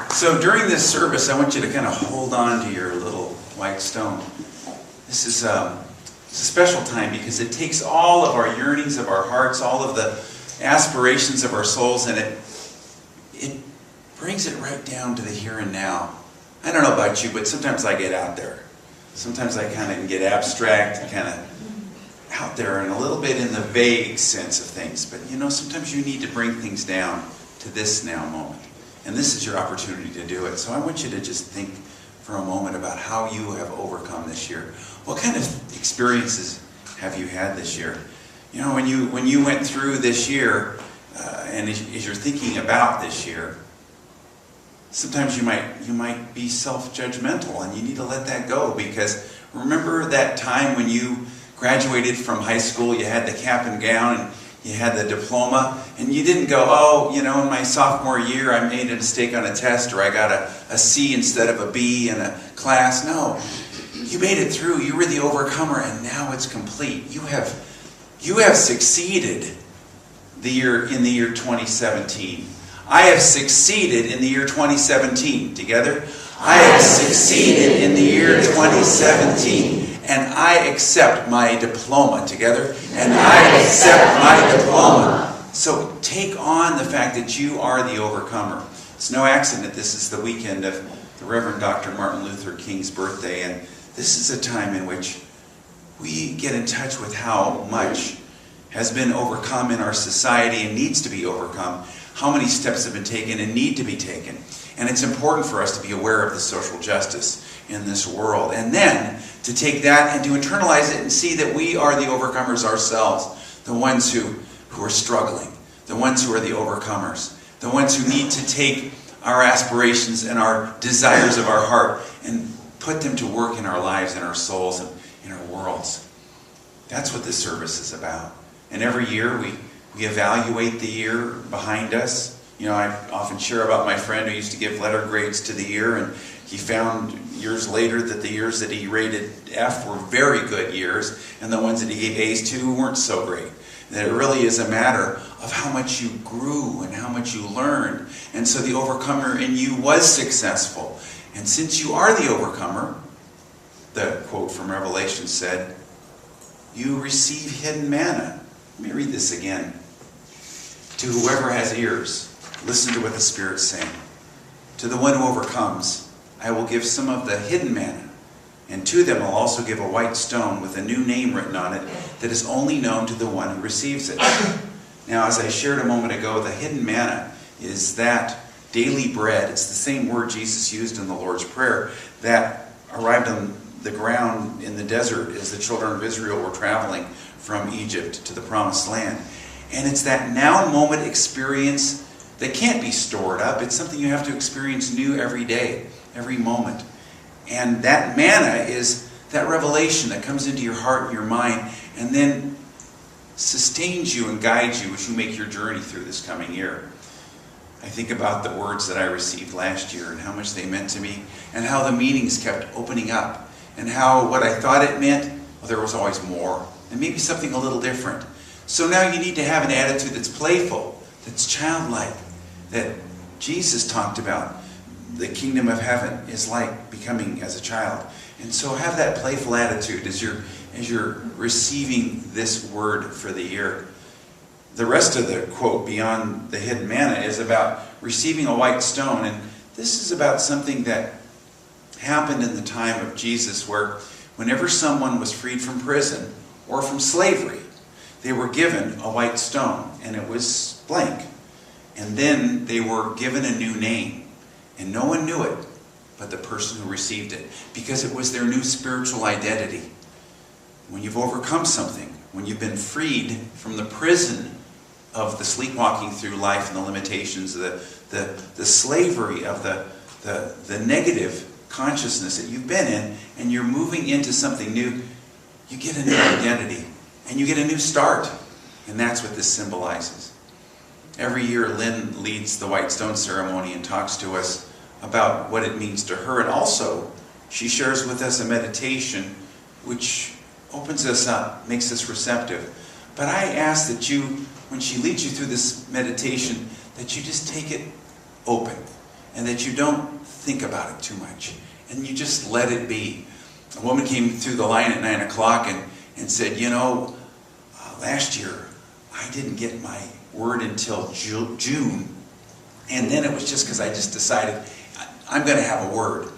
So during this service, I want you to kind of hold on to your little white stone. This is it's a special time because it takes all of our yearnings of our hearts, all of the aspirations of our souls, and it brings it right down to the here and now. I don't know about you, but sometimes I get out there. Sometimes I kind of get abstract and kind of out there and a little bit in the vague sense of things. But you know, sometimes you need to bring things down to this now moment. And this is your opportunity to do it. So I want you to just think for a moment about how you have overcome this year. What kind of experiences have you had this year? You know, when you went through this year, and as you're thinking about this year, sometimes you might be self-judgmental, and you need to let that go, because remember that time when you graduated from high school, you had the cap and gown, and you had the diploma, and you didn't go, oh, you know, in my sophomore year I made a mistake on a test, or I got a C instead of a B in a class. No, you made it through. You were the overcomer, and now it's complete. You have succeeded in the year 2017. I have succeeded in the year 2017. Together? I have succeeded in the year 2017. And I accept my diploma. Together? And I accept my diploma. So take on the fact that you are the overcomer. It's no accident this is the weekend of the Reverend Dr. Martin Luther King's birthday. And this is a time in which we get in touch with how much has been overcome in our society and needs to be overcome. How many steps have been taken and need to be taken. And it's important for us to be aware of the social justice in this world. And then to take that and to internalize it and see that we are the overcomers ourselves. The ones who are struggling. The ones who are the overcomers. The ones who need to take our aspirations and our desires of our heart and put them to work in our lives and our souls and in our worlds. That's what this service is about. And every year we evaluate the year behind us. You know, I often share about my friend who used to give letter grades to the year, and he found years later that the years that he rated F were very good years, and the ones that he gave A's to weren't so great. That it really is a matter of how much you grew and how much you learned. And so the overcomer in you was successful. And since you are the overcomer, the quote from Revelation said, you receive hidden manna. Let me read this again. To whoever has ears, listen to what the Spirit's saying. To the one who overcomes, I will give some of the hidden manna, and to them I'll also give a white stone with a new name written on it that is only known to the one who receives it. Now, as I shared a moment ago, the hidden manna is that daily bread. It's the same word Jesus used in the Lord's Prayer that arrived on the ground in the desert as the children of Israel were traveling from Egypt to the Promised Land. And it's that now moment experience that can't be stored up. It's something you have to experience new every day, every moment. And that manna is that revelation that comes into your heart and your mind and then sustains you and guides you as you make your journey through this coming year. I think about the words that I received last year and how much they meant to me and how the meanings kept opening up and how what I thought it meant, well, there was always more and maybe something a little different. So now you need to have an attitude that's playful, that's childlike, that Jesus talked about. The kingdom of heaven is like becoming as a child. And so have that playful attitude as you're receiving this word for the year. The rest of the quote beyond the hidden manna is about receiving a white stone. And this is about something that happened in the time of Jesus, where whenever someone was freed from prison or from slavery, they were given a white stone, and it was blank. And then they were given a new name, and no one knew it but the person who received it, because it was their new spiritual identity. When you've overcome something, when you've been freed from the prison of the sleepwalking through life and the limitations, the slavery of the negative consciousness that you've been in, and you're moving into something new, you get a new identity. And you get a new start. And that's what this symbolizes. Every year, Lynn leads the White Stone ceremony and talks to us about what it means to her. And also, she shares with us a meditation which opens us up, makes us receptive. But I ask that you, when she leads you through this meditation, that you just take it open. and that you don't think about it too much, and you just let it be. A woman came through the line at 9 o'clock and said, you know, last year I didn't get my word until June, and then it was just because I just decided I'm going to have a word.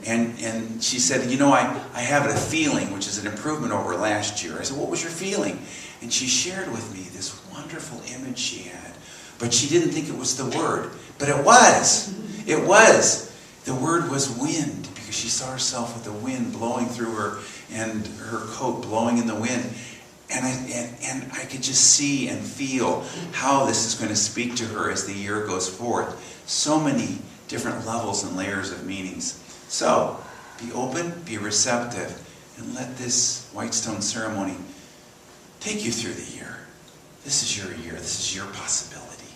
And she said, you know, I have a feeling, which is an improvement over last year. I said, what was your feeling? And she shared with me this wonderful image she had. But she didn't think it was the word. But it was. It was. The word was wind, because she saw herself with the wind blowing through her and her coat blowing in the wind. And I could just see and feel how this is going to speak to her as the year goes forth. So many different levels and layers of meanings. So, be open, be receptive, and let this Whitestone ceremony take you through the year. This is your year. This is your possibility.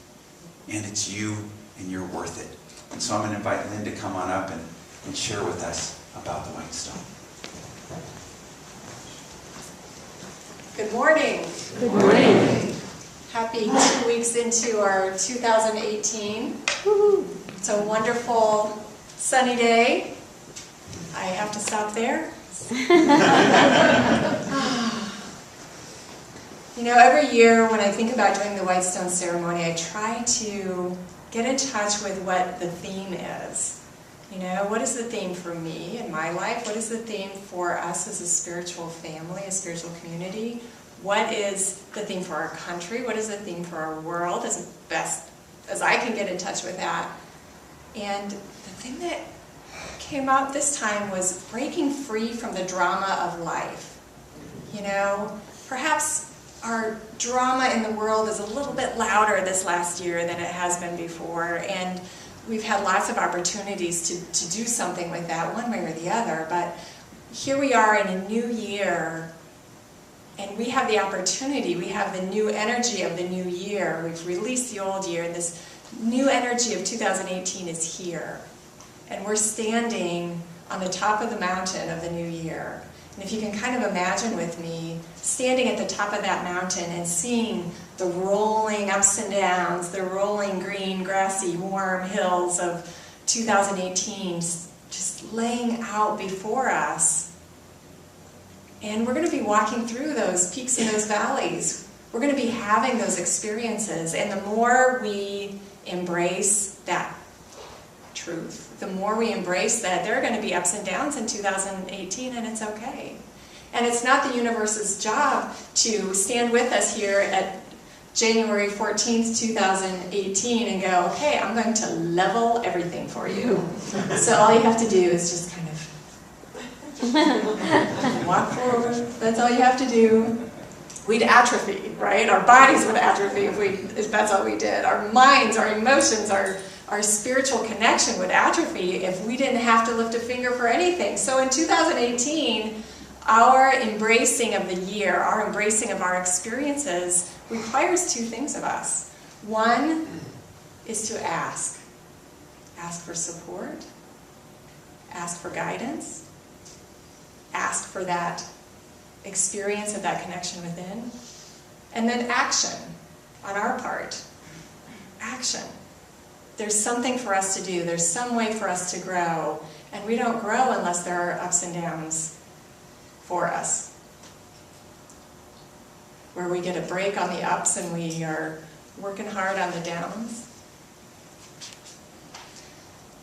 And it's you, and you're worth it. And so I'm going to invite Lynn to come on up and share with us about the Whitestone. Good morning. Good morning. Happy 2 weeks into our 2018. It's a wonderful sunny day. I have to stop there. You know, every year when I think about doing the Whitestone ceremony, I try to get in touch with what the theme is. You know, what is the theme for me in my life? What is the theme for us as a spiritual family, a spiritual community? What is the theme for our country? What is the theme for our world, as best as I can get in touch with that? And the thing that came out this time was breaking free from the drama of life. You know, perhaps our drama in the world is a little bit louder this last year than it has been before, and we've had lots of opportunities to do something with that one way or the other. But here we are in a new year, and we have the opportunity, we have the new energy of the new year. We've released the old year, and this new energy of 2018 is here. And we're standing on the top of the mountain of the new year. And if you can kind of imagine with me, standing at the top of that mountain and seeing the rolling ups and downs, the rolling green, grassy, warm hills of 2018 just laying out before us. And we're going to be walking through those peaks and those valleys. We're going to be having those experiences. And the more we embrace that truth, the more we embrace that there are going to be ups and downs in 2018, and it's okay. And it's not the universe's job to stand with us here at January 14th, 2018 and go, hey, I'm going to level everything for you. So all you have to do is just kind of walk forward. That's all you have to do. We'd atrophy, right? Our bodies would atrophy if that's all we did. Our minds, our emotions, our spiritual connection would atrophy if we didn't have to lift a finger for anything. So in 2018, our embracing of the year, our embracing of our experiences requires two things of us. One is to ask. Ask for support. Ask for guidance. Ask for that experience of that connection within. And then action on our part. Action. There's something for us to do. There's some way for us to grow. And we don't grow unless there are ups and downs for us. Where we get a break on the ups and we are working hard on the downs.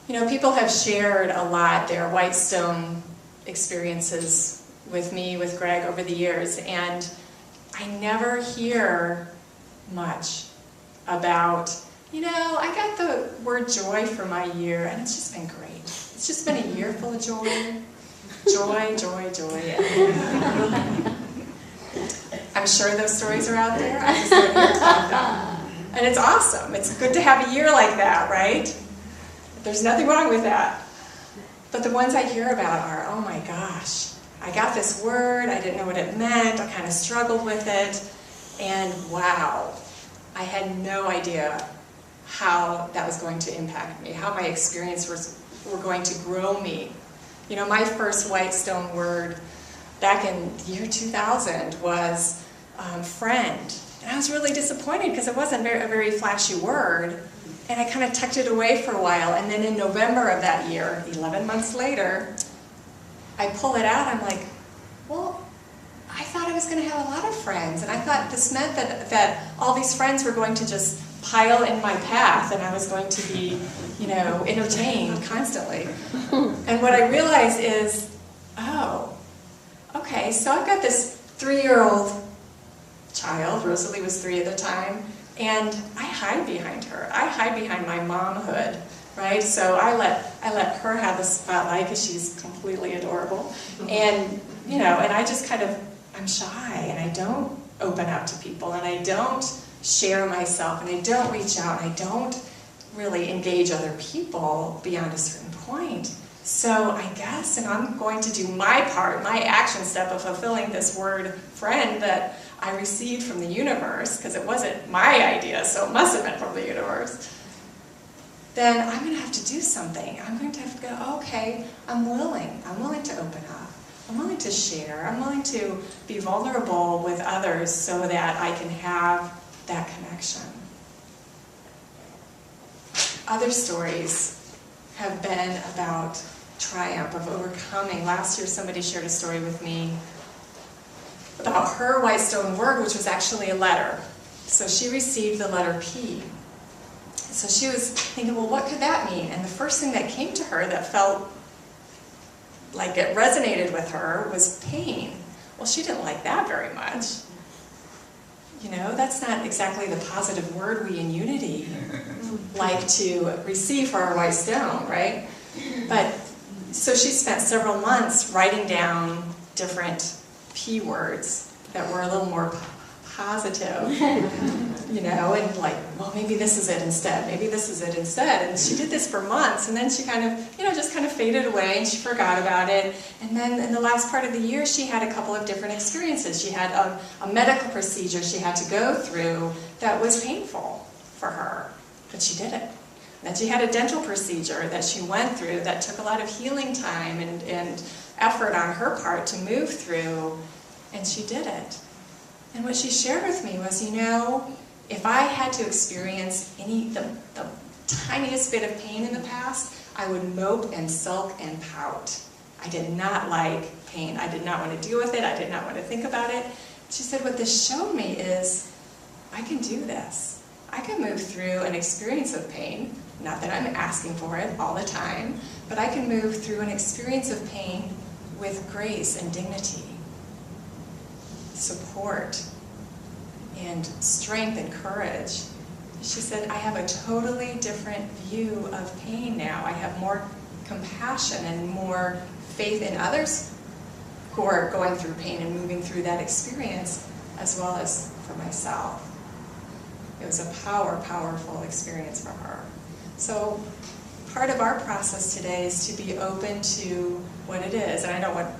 You know, people have shared a lot their Whitestone experiences with me, with Greg over the years, and I never hear much about, you know, I got the word joy for my year, and it's just been great. It's just been a year full of joy. Joy, joy, joy. I'm sure those stories are out there. I just don't hear about them. And it's awesome. It's good to have a year like that, right? There's nothing wrong with that. But the ones I hear about are, oh my gosh, I got this word, I didn't know what it meant, I kind of struggled with it, and wow, I had no idea how that was going to impact me, how my experiences were going to grow me. You know, my first Whitestone word back in the year 2000 was friend. And I was really disappointed because it wasn't a very flashy word. And I kind of tucked it away for a while, and then in November of that year, 11 months later, I pull it out, I'm like, well, I thought I was going to have a lot of friends, and I thought this meant that all these friends were going to just pile in my path, and I was going to be, you know, entertained constantly. And what I realized is, oh, okay, so I've got this 3-year-old child, Rosalie was 3 at the time, and I hide behind her. I hide behind my momhood, right? So I let her have the spotlight because she's completely adorable. And, you know, and I just kind of, I'm shy, and I don't open up to people, and I don't share myself, and I don't reach out, and I don't really engage other people beyond a certain point. So I guess, and I'm going to do my part, my action step of fulfilling this word friend that I received from the universe, because it wasn't my idea, so it must have been from the universe. Then I'm going to have to do something. I'm going to have to go, okay, I'm willing to open up. I'm willing to share. I'm willing to be vulnerable with others so that I can have that connection. Other stories have been about triumph, of overcoming. Last year somebody shared a story with me about her white stone word, which was actually a letter. So she received the letter P. So she was thinking, well, what could that mean? And the first thing that came to her that felt like it resonated with her was pain. Well, she didn't like that very much. You know, that's not exactly the positive word we in Unity like to receive for our white stone, right? But so she spent several months writing down different P words that were a little more positive, you know, and like, well, maybe this is it instead, maybe this is it instead. And she did this for months, and then she kind of, you know, just kind of faded away, and she forgot about it. And then in the last part of the year, she had a couple of different experiences. She had a medical procedure she had to go through that was painful for her, but she did it. Then she had a dental procedure that she went through that took a lot of healing time and effort on her part to move through, and she did it. And what she shared with me was, you know, if I had to experience the tiniest bit of pain in the past, I would mope and sulk and pout. I did not like pain. I did not want to deal with it. I did not want to think about it. She said, what this showed me is, I can do this. I can move through an experience of pain. Not that I'm asking for it all the time, but I can move through an experience of pain with grace and dignity, support, and strength and courage. She said, I have a totally different view of pain now. I have more compassion and more faith in others who are going through pain and moving through that experience, as well as for myself. It was a powerful experience for her. So part of our process today is to be open to what it is. And I know what,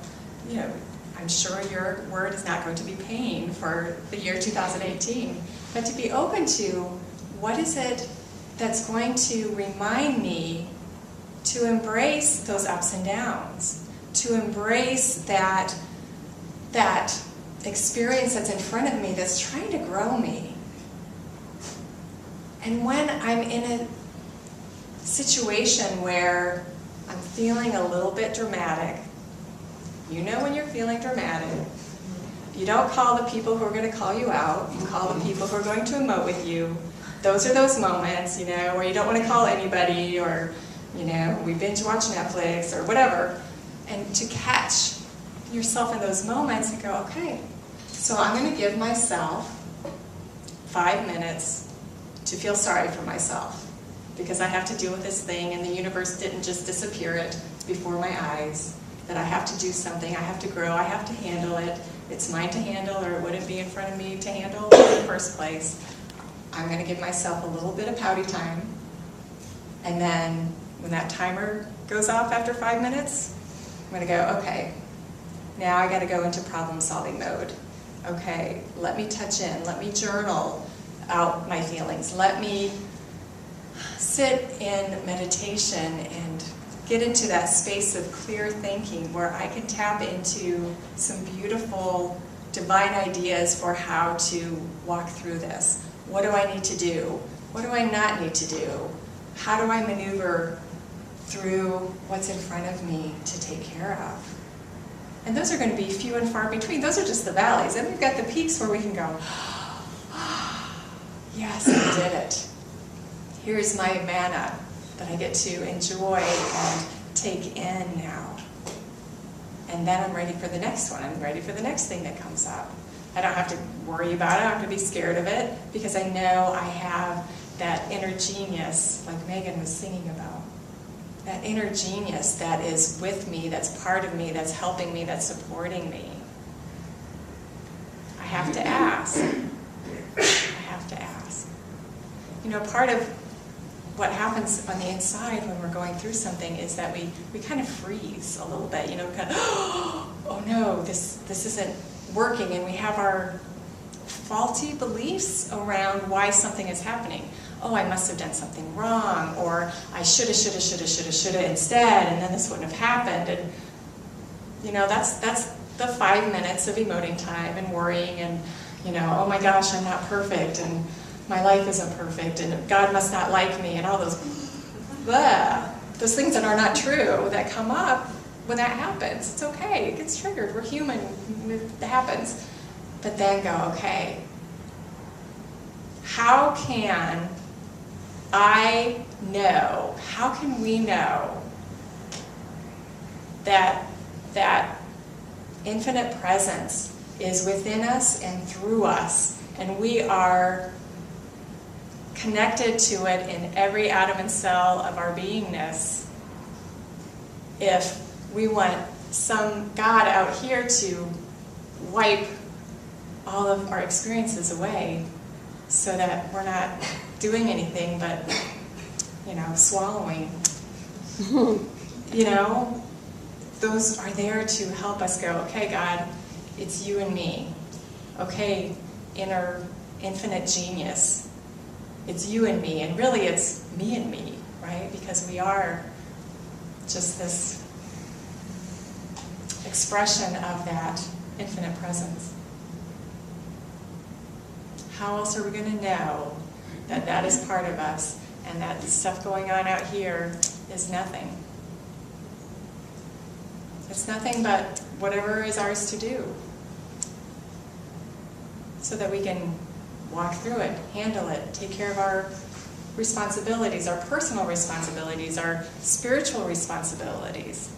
you know, I'm sure your word is not going to be pain for the year 2018, but to be open to what is it that's going to remind me to embrace those ups and downs, to embrace that experience that's in front of me that's trying to grow me. And when I'm in a situation where I'm feeling a little bit dramatic, you know when you're feeling dramatic, you don't call the people who are going to call you out, you call the people who are going to emote with you. Those are those moments, you know, where you don't want to call anybody, or, you know, we binge watch Netflix or whatever. And to catch yourself in those moments and go, okay, so I'm going to give myself 5 minutes to feel sorry for myself, because I have to deal with this thing and the universe didn't just disappear it before my eyes, that I have to do something, I have to grow, I have to handle it. It's mine to handle, or it wouldn't be in front of me to handle in the first place. I'm going to give myself a little bit of pouty time, and then when that timer goes off after 5 minutes, I'm going to go, okay, now I got to go into problem-solving mode. Okay, let me touch in, let me journal out my feelings, let me sit in meditation and get into that space of clear thinking where I can tap into some beautiful divine ideas for how to walk through this. What do I need to do? What do I not need to do? How do I maneuver through what's in front of me to take care of? And those are going to be few and far between. Those are just the valleys. And we've got the peaks where we can go, yes, I did it. Here's my manna that I get to enjoy and take in now. And then I'm ready for the next one. I'm ready for the next thing that comes up. I don't have to worry about it. I don't have to be scared of it because I know I have that inner genius, like Megan was singing about. That inner genius that is with me, that's part of me, that's helping me, that's supporting me. I have to ask. I have to ask. You know, part of what happens on the inside when we're going through something is that we kind of freeze a little bit, you know, kind of, oh no, this isn't working, and we have our faulty beliefs around why something is happening. Oh, I must have done something wrong, or I shoulda instead, and then this wouldn't have happened. And you know, that's the 5 minutes of emoting time and worrying, and you know, oh my gosh, I'm not perfect, and my life isn't perfect, and God must not like me, and all those things that are not true that come up when that happens. It's okay. It gets triggered. We're human. It happens. But then go, okay, how can I know, how can we know that that infinite presence is within us and through us, and we are connected to it in every atom and cell of our beingness, if we want some God out here to wipe all of our experiences away so that we're not doing anything but, you know, swallowing. You know, those are there to help us go, okay, God, it's you and me. Okay, inner infinite genius, it's you and me. And really it's me and me, right? Because we are just this expression of that infinite presence. How else are we going to know that that is part of us and that the stuff going on out here is nothing? It's nothing but whatever is ours to do, so that we can walk through it, handle it, take care of our responsibilities, our personal responsibilities, our spiritual responsibilities.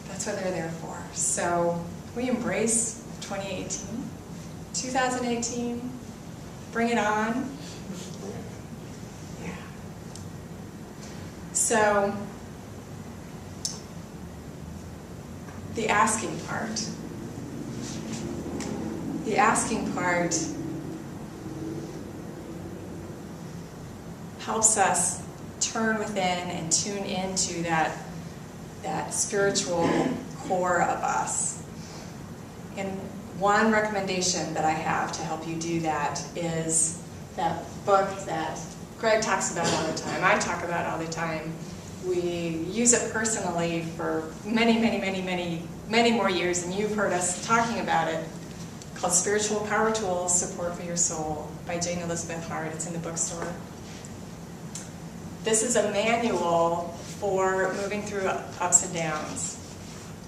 That's what they're there for. So we embrace 2018, 2018, bring it on. Yeah. So the asking part. The asking part helps us turn within and tune into that spiritual core of us. And one recommendation that I have to help you do that is that book that Greg talks about all the time, I talk about all the time. We use it personally for many more years, and you've heard us talking about it, called Spiritual Power Tools, Support for Your Soul by Jane Elizabeth Hart. It's in the bookstore. This is a manual for moving through ups and downs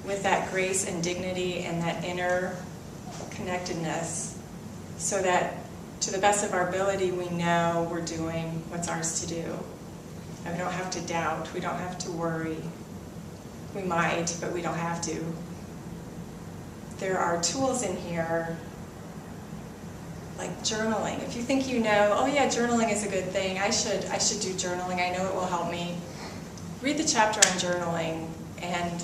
with that grace and dignity and that inner connectedness, so that to the best of our ability we know we're doing what's ours to do. And we don't have to doubt, we don't have to worry. We might, but we don't have to. There are tools in here like journaling. If you think you know, oh yeah, journaling is a good thing, I should do journaling, I know it will help me. Read the chapter on journaling, and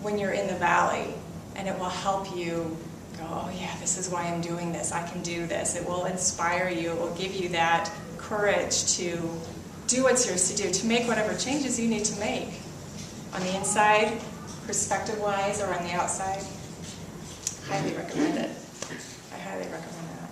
when you're in the valley, and it will help you go, oh yeah, this is why I'm doing this, I can do this. It will inspire you, it will give you that courage to do what's yours to do, to make whatever changes you need to make. On the inside, perspective-wise, or on the outside. Highly recommend it. I highly recommend that.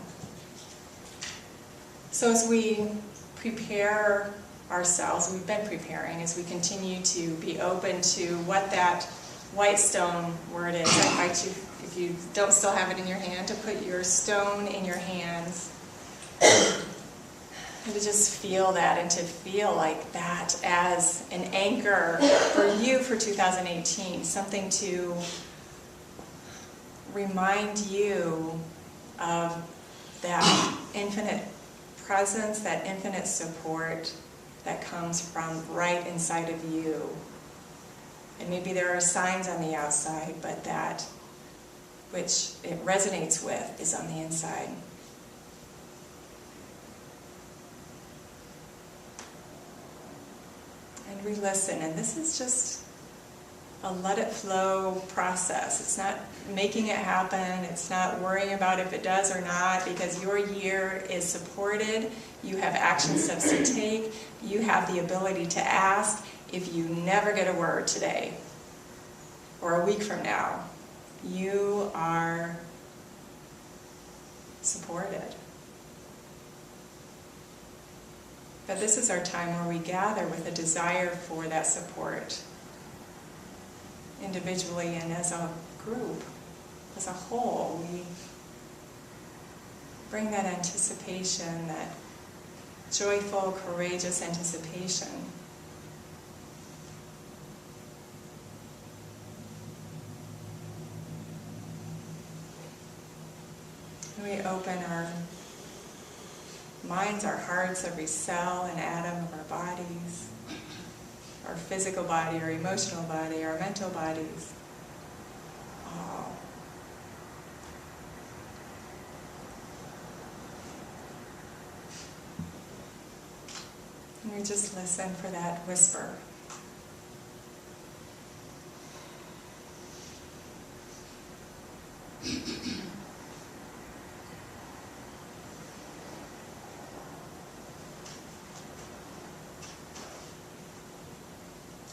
So as we prepare ourselves, we've been preparing, as we continue to be open to what that white stone where it is. I invite you, if you don't still have it in your hand, to put your stone in your hands. And to just feel that, and to feel like that as an anchor for you for 2018, something to remind you of that infinite presence, that infinite support that comes from right inside of you. And maybe there are signs on the outside, but that which it resonates with is on the inside. And we listen, and this is just a let it flow process. It's not making it happen, it's not worrying about if it does or not, because your year is supported, you have action steps to take, you have the ability to ask. If you never get a word today, or a week from now, you are supported. But this is our time where we gather with a desire for that support, individually and as a group, as a whole. We bring that anticipation, that joyful, courageous anticipation. We open our minds, our hearts, every cell and atom of our bodies, our physical body, our emotional body, our mental bodies, all. And we just listen for that whisper.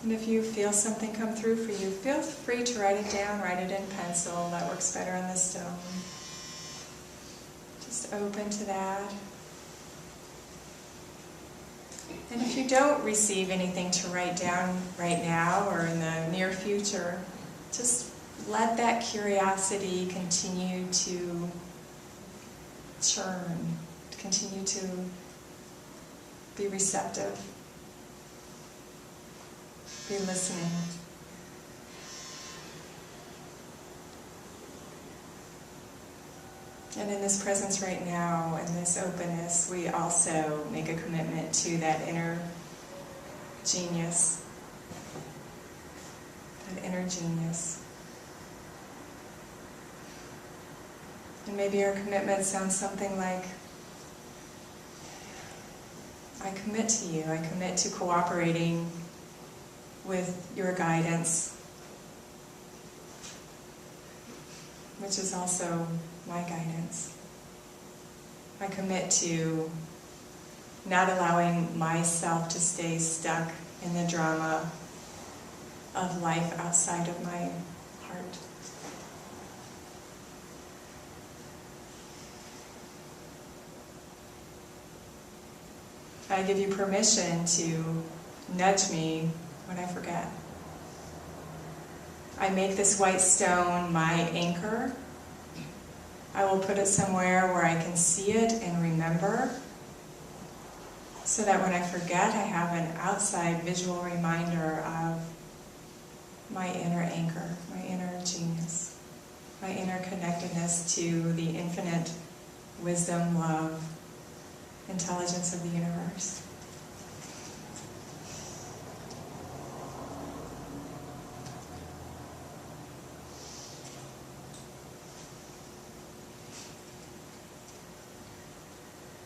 And if you feel something come through for you, feel free to write it down, write it in pencil. That works better on the stone. Just open to that. And if you don't receive anything to write down right now or in the near future, just let that curiosity continue to churn, continue to be receptive. Be listening. And in this presence right now, in this openness, we also make a commitment to that inner genius. That inner genius. And maybe our commitment sounds something like, I commit to you, I commit to cooperating with your guidance, which is also my guidance. I commit to not allowing myself to stay stuck in the drama of life outside of my heart. I give you permission to nudge me when I forget. I make this white stone my anchor. I will put it somewhere where I can see it and remember, so that when I forget, I have an outside visual reminder of my inner anchor, my inner genius, my inner connectedness to the infinite wisdom, love, intelligence of the universe.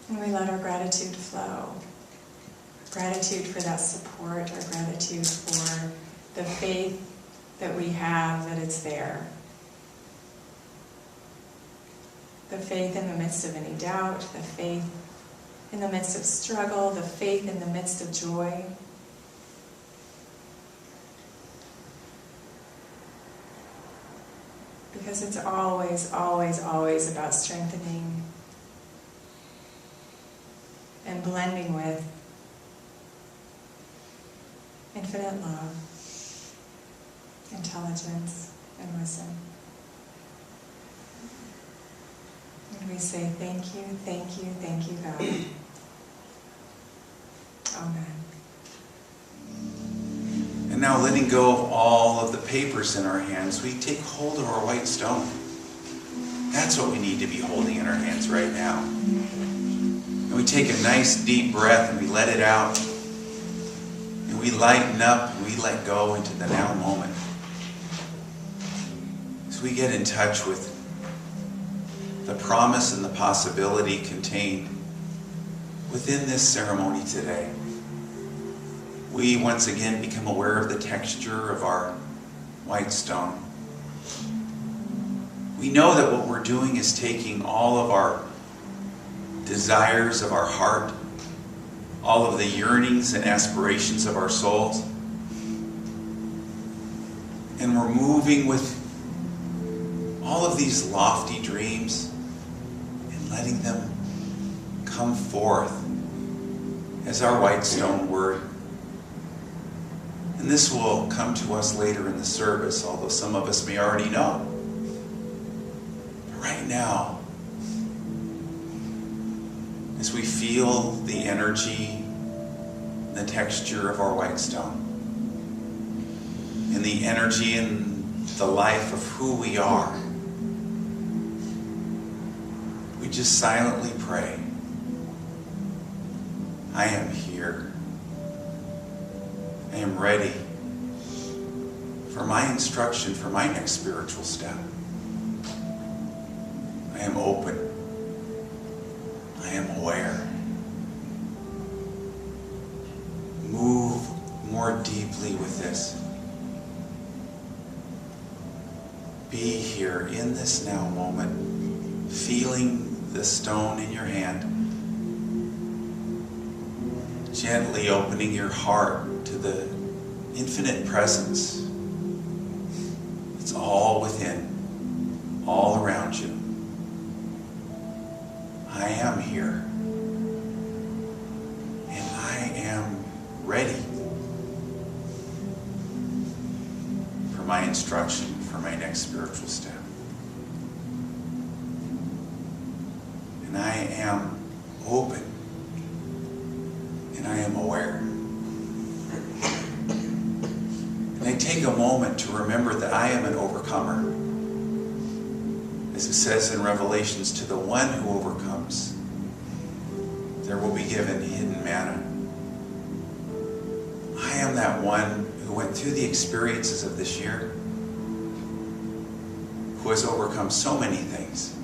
And we let our gratitude flow. Gratitude for that support, our gratitude for the faith that we have that it's there. The faith in the midst of any doubt, the faith in the midst of struggle, the faith in the midst of joy. Because it's always, always, always about strengthening and blending with infinite love, intelligence, and wisdom. And we say thank you, thank you, thank you, God. Amen. And now, letting go of all of the papers in our hands, we take hold of our white stone. That's what we need to be holding in our hands right now. And we take a nice deep breath and we let it out. And we lighten up and we let go into the now moment. As we get in touch with the promise and the possibility contained within this ceremony today. We once again become aware of the texture of our white stone. We know that what we're doing is taking all of our desires of our heart, all of the yearnings and aspirations of our souls, and we're moving with all of these lofty dreams and letting them come forth as our white stone word. And this will come to us later in the service, although some of us may already know. But right now, as we feel the energy, the texture of our white stone, and the energy and the life of who we are, we just silently pray, I am here. I am ready for my instruction, for my next spiritual step. I am open. I am aware. Move more deeply with this. Be here in this now moment, feeling the stone in your hand, gently opening your heart to the infinite presence. It's all within, all around you. I am here. And I am ready for my instruction, for my next spiritual step. And I am open. And I am aware. And I take a moment to remember that I am an overcomer. As it says in Revelations, to the one who overcomes, there will be given hidden manna. I am that one who went through the experiences of this year, who has overcome so many things.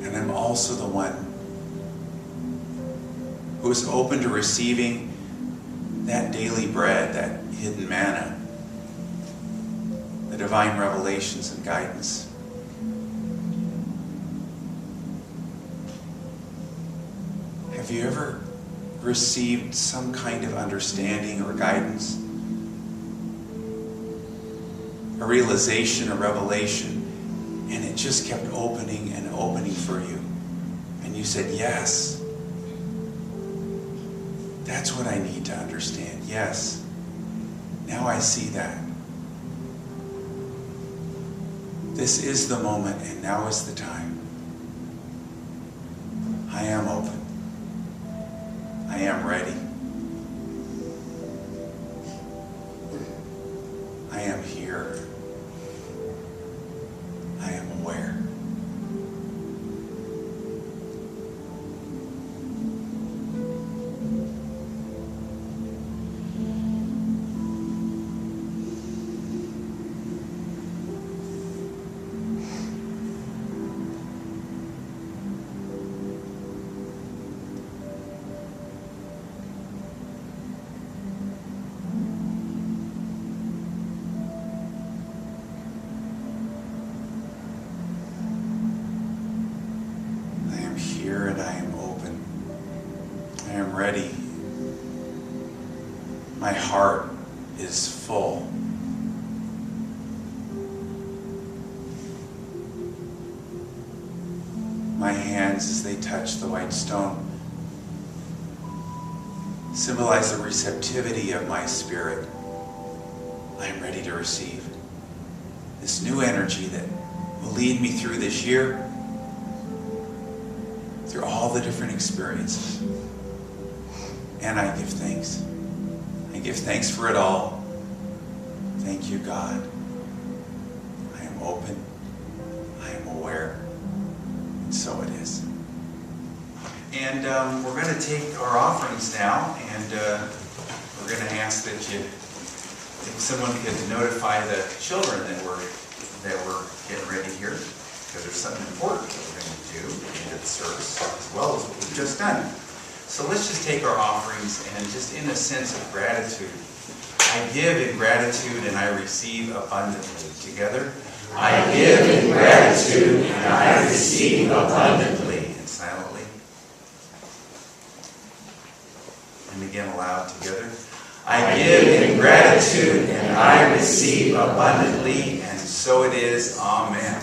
And I'm also the one who is open to receiving that daily bread, that hidden manna, the divine revelations and guidance. Have you ever received some kind of understanding or guidance? A realization, a revelation, and it just kept opening and opening for you. And you said, yes. That's what I need to understand. Yes. Now I see that. This is the moment, and now is the time. I am open. I am ready. I am here. I am aware. And I am open. I am ready. My heart is full. My hands, as they touch the white stone, symbolize the receptivity of my spirit. I am ready to receive this new energy that will lead me through this year, through all the different experiences. And I give thanks. I give thanks for it all. Thank you, God. I am open. I am aware. And so it is. And we're going to take our offerings now, and we're going to ask that if someone could notify the children that we're getting ready here, because there's something important that we're going to do in the service, as well as what we've just done. So let's just take our offerings and just in a sense of gratitude. I give in gratitude and I receive abundantly. Together. I give in gratitude and I receive abundantly. And silently. And again aloud together. I give in gratitude and I receive abundantly, and so it is. Amen.